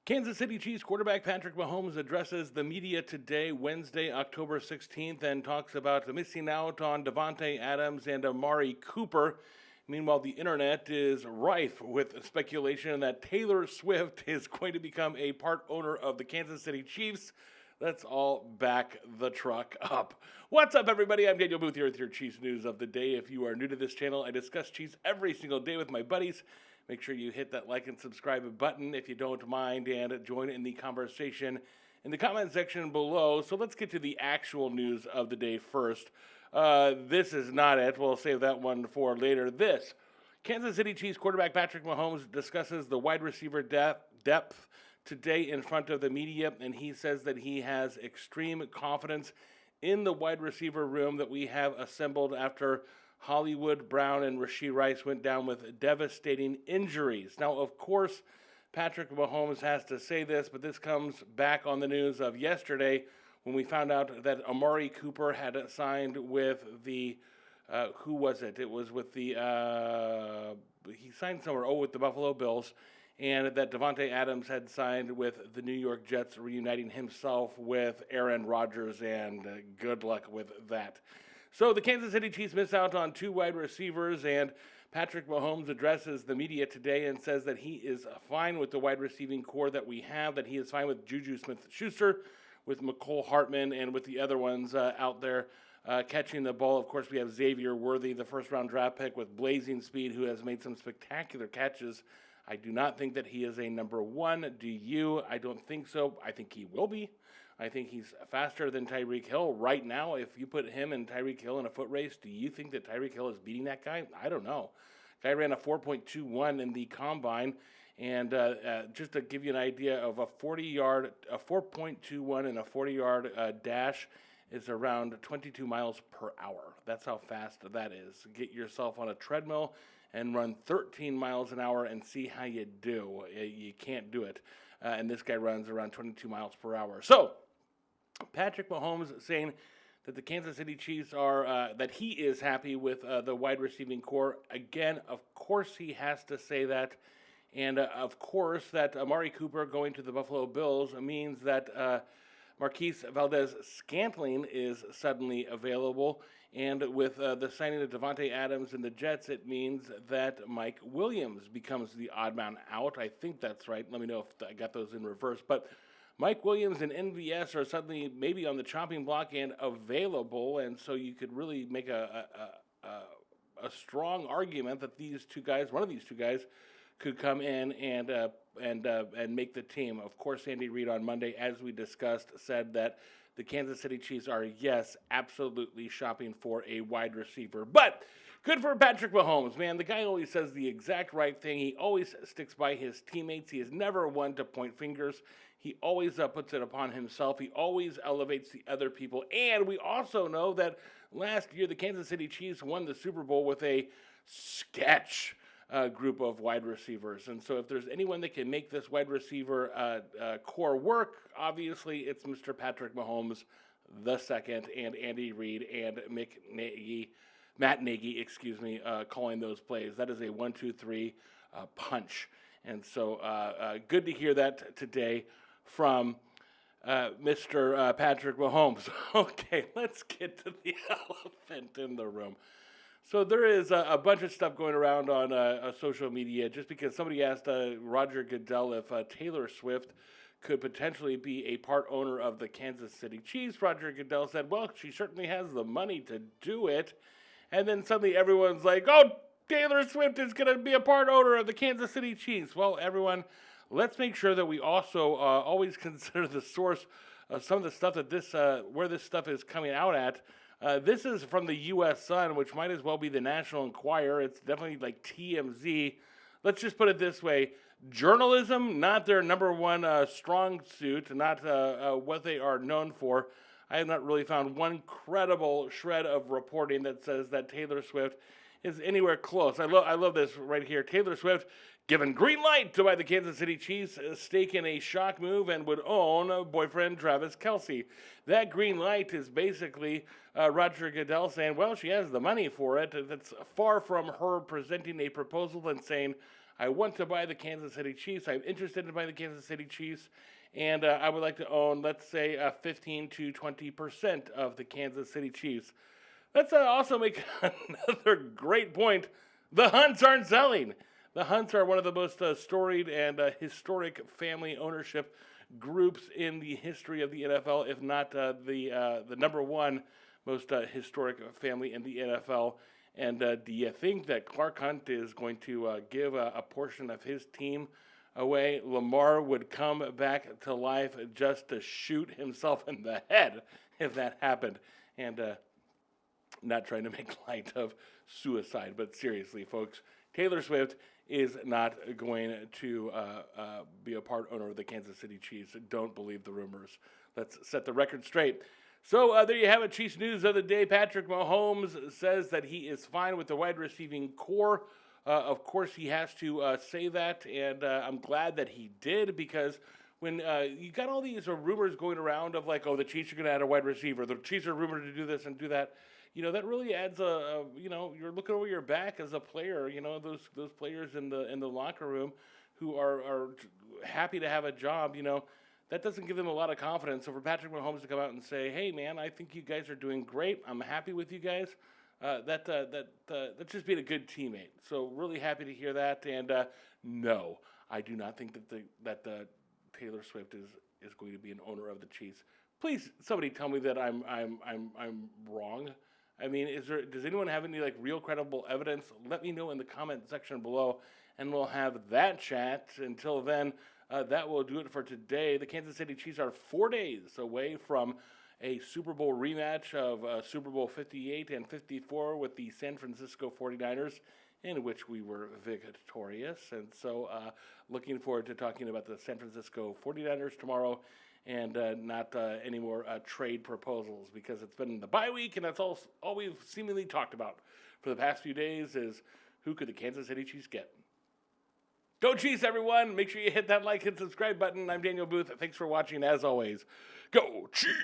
Kansas City Chiefs quarterback Patrick Mahomes addresses the media today, Wednesday, October 16th, and talks about missing out on Devante Adams and Amari Cooper. Meanwhile, the internet is rife with speculation that Taylor Swift is going to become a part owner of the Kansas City Chiefs. Let's all back the truck up. What's up, everybody? I'm Daniel Booth here with your Chiefs news of the day. If you are new to this channel, I discuss Chiefs every single day with my buddies. Make sure you hit that like and subscribe button if you don't mind, and join in the conversation in the comment section below. So let's get to the actual news of the day first. This is not it. We'll save that one for later. Kansas City Chiefs quarterback Patrick Mahomes discusses the wide receiver depth today in front of the media, and he says that he has extreme confidence in the wide receiver room that we have assembled after Hollywood Brown and Rashee Rice went down with devastating injuries. Now, of course, Patrick Mahomes has to say this, but this comes back on the news of yesterday when we found out that Amari Cooper had signed with the, who was it? It was with the, he signed somewhere, with the Buffalo Bills, and that Devante Adams had signed with the New York Jets, reuniting himself with Aaron Rodgers, and good luck with that. So the Kansas City Chiefs miss out on two wide receivers, and Patrick Mahomes addresses the media today and says that he is fine with the wide receiving core that we have, that he is fine with Juju Smith-Schuster, with McCole Hartman, and with the other ones out there catching the ball. Of course, we have Xavier Worthy, the first-round draft pick with blazing speed, who has made some spectacular catches. I do not think that he is a number one. Do you? I don't think so. I think he will be. I think he's faster than Tyreek Hill. Right now, if you put him and Tyreek Hill in a foot race, do you think that Tyreek Hill is beating that guy? I don't know. Guy ran a 4.21 in the combine, and just to give you an idea of a 4.21 and a 40-yard dash is around 22 miles per hour. That's how fast that is. Get yourself on a treadmill and run 13 miles an hour and see how you do. You can't do it. And this guy runs around 22 miles per hour. So, Patrick Mahomes saying that the Kansas City Chiefs are, that he is happy with the wide receiving core. Again, of course he has to say that. And of course that Amari Cooper going to the Buffalo Bills means that Marquise Valdez-Scantling is suddenly available. And with the signing of Devante Adams and the Jets, it means that Mike Williams becomes the odd man out. I think that's right. Let me know if I got those in reverse. But Mike Williams and NVS are suddenly maybe on the chopping block and available, and so you could really make a strong argument that these two guys, one of these two guys, could come in and make the team. Of course, Andy Reid on Monday, as we discussed, said that the Kansas City Chiefs are, yes, absolutely shopping for a wide receiver. But good for Patrick Mahomes, man. The guy always says the exact right thing. He always sticks by his teammates. He is never one to point fingers. He always puts it upon himself. He always elevates the other people. And we also know that last year the Kansas City Chiefs won the Super Bowl with a sketch group of wide receivers. And so if there's anyone that can make this wide receiver core work, obviously it's Mr. Patrick Mahomes II and Andy Reid and Matt Nagy, calling those plays. That is a 1-2-3 punch. And so good to hear that today from Mr. Patrick Mahomes. Okay, let's get to the elephant in the room. So there is a bunch of stuff going around on social media just because somebody asked Roger Goodell if Taylor Swift could potentially be a part owner of the Kansas City Chiefs. Roger Goodell said, well, she certainly has the money to do it. And then suddenly everyone's like, oh, Taylor Swift is going to be a part owner of the Kansas City Chiefs. Well, everyone, let's make sure that we also always consider the source of some of the stuff that where this stuff is coming out at. This is from the U.S. Sun, which might as well be the National Enquirer. It's definitely like TMZ. Let's just put it this way. Journalism, not their number one strong suit, not what they are known for. I have not really found one credible shred of reporting that says that Taylor Swift is anywhere close. I love this right here. Taylor Swift given green light to buy the Kansas City Chiefs, stake in a shock move, and would own boyfriend Travis Kelce. That green light is basically Roger Goodell saying, well, she has the money for it. That's far from her presenting a proposal and saying, I want to buy the Kansas City Chiefs. I'm interested in buying the Kansas City Chiefs. And I would like to own, let's say, 15 to 20% of the Kansas City Chiefs. Let's also make another great point. The Hunts aren't selling. The Hunts are one of the most storied and historic family ownership groups in the history of the NFL, if not the number one most historic family in the NFL. And do you think that Clark Hunt is going to give a portion of his team away? Lamar would come back to life just to shoot himself in the head if that happened. And not trying to make light of suicide, but seriously, folks, Taylor Swift is not going to be a part owner of the Kansas City Chiefs. Don't believe the rumors. Let's set the record straight. So there you have it, Chiefs news of the day. Patrick Mahomes says that he is fine with the wide receiving core. Of course, he has to say that, and I'm glad that he did, because when you got all these rumors going around of like, oh, the Chiefs are going to add a wide receiver, the Chiefs are rumored to do this and do that, that really adds you're looking over your back as a player. Those players in the locker room who are happy to have a job. That doesn't give them a lot of confidence. So for Patrick Mahomes to come out and say, "Hey, man, I think you guys are doing great. I'm happy with you guys," that's just being a good teammate. So really happy to hear that. And no, I do not think that Taylor Swift is going to be an owner of the Chiefs. Please, somebody tell me that I'm wrong. I mean, does anyone have any real credible evidence? Let me know in the comment section below, and we'll have that chat. Until then, that will do it for today. The Kansas City Chiefs are 4 days away from a Super Bowl rematch of Super Bowl 58 and 54 with the San Francisco 49ers, in which we were victorious. And so looking forward to talking about the San Francisco 49ers tomorrow, and not any more trade proposals, because it's been the bye week, and that's all we've seemingly talked about for the past few days is who could the Kansas City Chiefs get. Go Chiefs, everyone! Make sure you hit that like and subscribe button. I'm Daniel Booth. Thanks for watching, as always. Go Chiefs!